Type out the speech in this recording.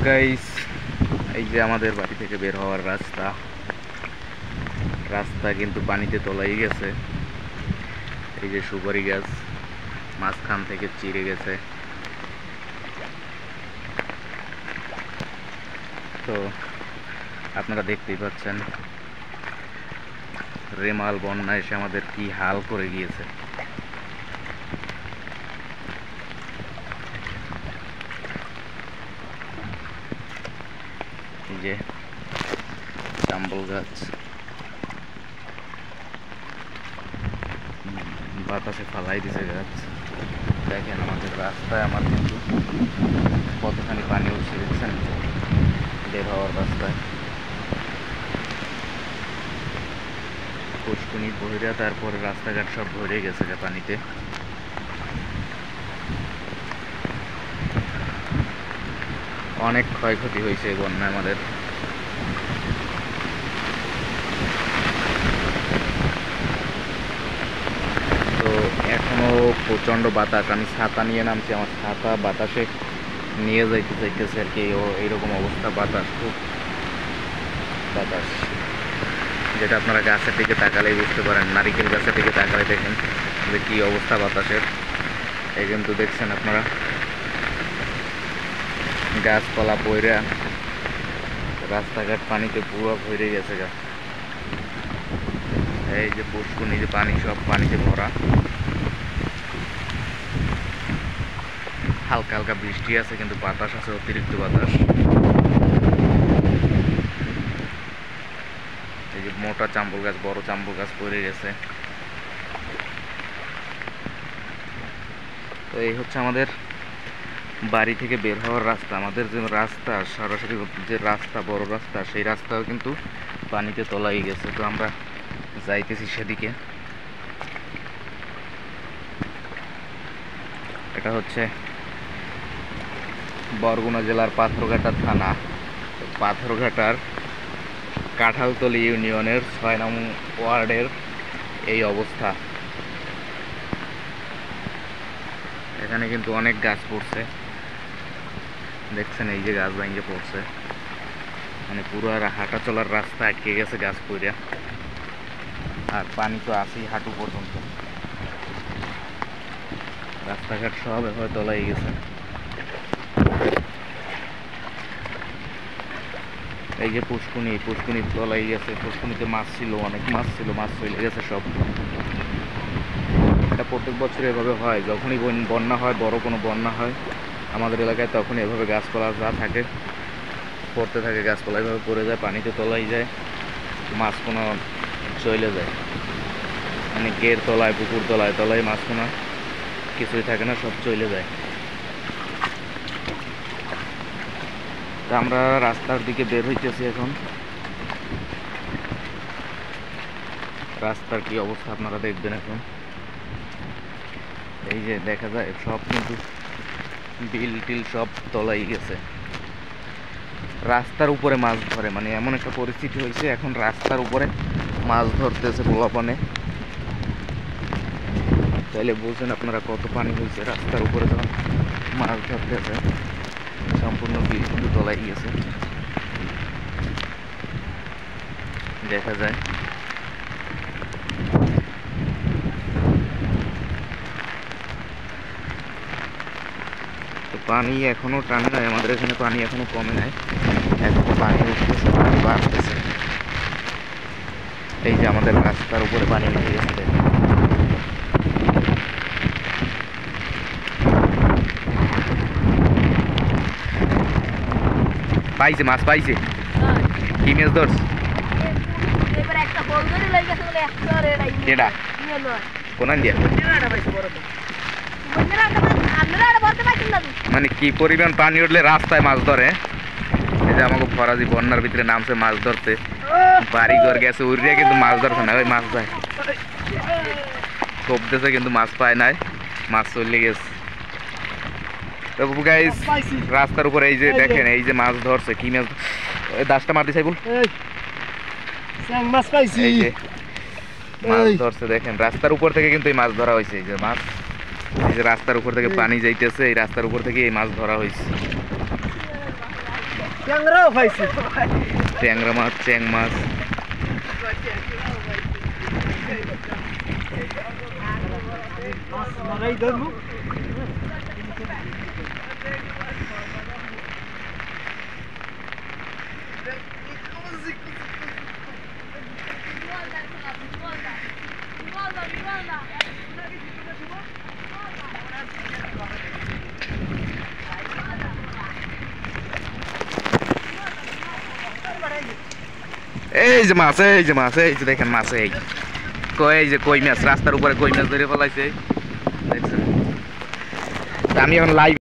Guys, এই যে আমাদের বাড়ি থেকে বের হওয়ার রাস্তা রাস্তা কিন্তু পানিতে তলাই গেছে। এই যে সুপারি গাছ মাঝখান থেকে চিড়ে গেছে। তো আপনারা দেখতেই পাচ্ছেন রেমাল বন্যা এসে আমাদের কি হাল করে গিয়েছে। এই যে জাম্বল গাছ বাতাসে ফালাই দিছে গাছ। দেখেন আমাদের রাস্তায় আমার কিন্তু কতখানি পানি উঠছে, দেখছেন বের হওয়ার রাস্তায়। পুষ্কুনি বহিরা তারপরে রাস্তাঘাট সব ভরে গেছে পানিতে। অনেক ক্ষয়ক্ষতি হয়েছে এই বন্যায় আমাদের। তো এখনো প্রচন্ড বাতাস। আমি ছাতা নিয়ে নামছি, আমার ছাতা বাতাসে নিয়ে যাইতে চাইতেছে আর কি। এইরকম অবস্থা, বাতাস, খুব বাতাস, যেটা আপনারা গাছের দিকে তাকালেই বুঝতে পারেন। নারিকেল গাছের দিকে তাকালে দেখেন যে কি অবস্থা বাতাসের। এই কিন্তু দেখছেন আপনারা গাছপালা বইরা রাস্তাঘাট পানিতে পুরো ভরে গেছে গা। এই যে পুষ্কুনি যে পানি সব পানিতে ভরা। হালকা হালকা বৃষ্টি আছে কিন্তু বাতাস আছে, অতিরিক্ত বাতাস। এই যে মোটা চাম্বল গাছ, বড় চাম্বল গাছ পড়ে গেছে। তো এই হচ্ছে আমাদের বাড়ি থেকে বের হওয়ার রাস্তা। আমাদের যে রাস্তা সরাসরি যে রাস্তা, বড় রাস্তা, সেই রাস্তাও কিন্তু পানিতে তলাই গেছে। তো আমরা যাইতেছি সেদিকে। এটা হচ্ছে বরগুনা জেলার পাথরঘাটা থানা, পাথরঘাটার কাঁঠালতলী ইউনিয়নের ৬ নং ওয়ার্ডের এই অবস্থা। এখানে কিন্তু অনেক গাছ পড়ছে, দেখছেন এই যে গাছ ভেঙে পড়ছে। মানে পুরো আর হাঁটা চলার রাস্তা আটকে গেছে গাছ পড়িয়া। আর পানি তো আছেই হাঁটু পর্যন্ত। রাস্তাঘাট সব এভাবে তলাই গেছে। এই যে পুষ্কুনি, পুষ্কুনি তলাই গেছে। পুষ্কুনিতে মাছ ছিল, অনেক মাছ ছিল, মাছ চলে গেছে সব। এটা প্রত্যেক বছর এভাবে হয়, যখনই বন্যা হয়, বড় কোনো বন্যা হয় আমাদের এলাকায়, তখন এভাবে গাছপালা যা থাকে পড়তে থাকে। গাছপালা এভাবে পড়ে যায়, পানিতে তলাই যায়, মাছ কোনো চলে যায়। মানে গের তলায়, পুকুর তলায় তলায় মাছ কোনো কিছুই থাকে না, সব চলে যায়। তা আমরা রাস্তার দিকে বের হইতেছি এখন। রাস্তার কি অবস্থা আপনারা দেখবেন এখন। এই যে দেখা যায় সব কিন্তু বিল টিল সব তলাই গেছে। রাস্তার উপরে মাছ ধরে, মানে এমন একটা পরিস্থিতি হয়েছে এখন রাস্তার উপরে মাছ ধরতেছে পোলাপানে। তাইলে বুঝছেন আপনারা কত পানি হয়েছে রাস্তার উপরে যখন মাছ ধরতেছে। সম্পূর্ণ বিল কিন্তু তলাই গেছে, দেখা যায়। তো পানি এখনো টানে নাই, আমাদের এখানে পানি এখনো কমে নাই, এখনো পানি উঠতেছে, পানি বাড়তেছে। এই যে আমাদের রাস্তার উপরে পানি উঠে গেছে। পাইছে মাছ, পাইছে। কি মাছ ধরছ? কোন দিয়া? মানে কি পরিমাণ পানি উঠলে রাস্তায় মাছ ধরে। এই যে আমাকে ফরাজি বন্যার ভিতরে নামছে মাছ ধরতে, বাড়ি ঘর গেছে উড়িয়ে, কিন্তু মাছ ধরছে না। ওই মাছ যায় কপতেছে কিন্তু মাছ পায় নাই, মাছ চলে গেছে। তো গাইস রাস্তার উপরে এই যে দেখেন, এই যে মাছ ধরছে। কি মাছ? দাসটা মারতে চাইবো, এই যে মাছ ধরছে দেখেন। রাস্তার উপর থেকে কিন্তু এই মাছ ধরা হয়েছে। এই যে মাছ, এই যে রাস্তার উপর থেকে পানি যাইতেছে, এই রাস্তার উপর থেকে এই মাছ ধরা হয়েছে। ট্যাংরাও পাইছি ট্যাংরা মাছ চ্যাং মাছ মারাই ধরবো এই যে মাছ এই যে মাছ এই যে দেখেন মাছ এই যে কই মাছ রাস্তার উপরে কই মাছ ধরে ফেলাইছে দেখছেন আমি এখন লাইভ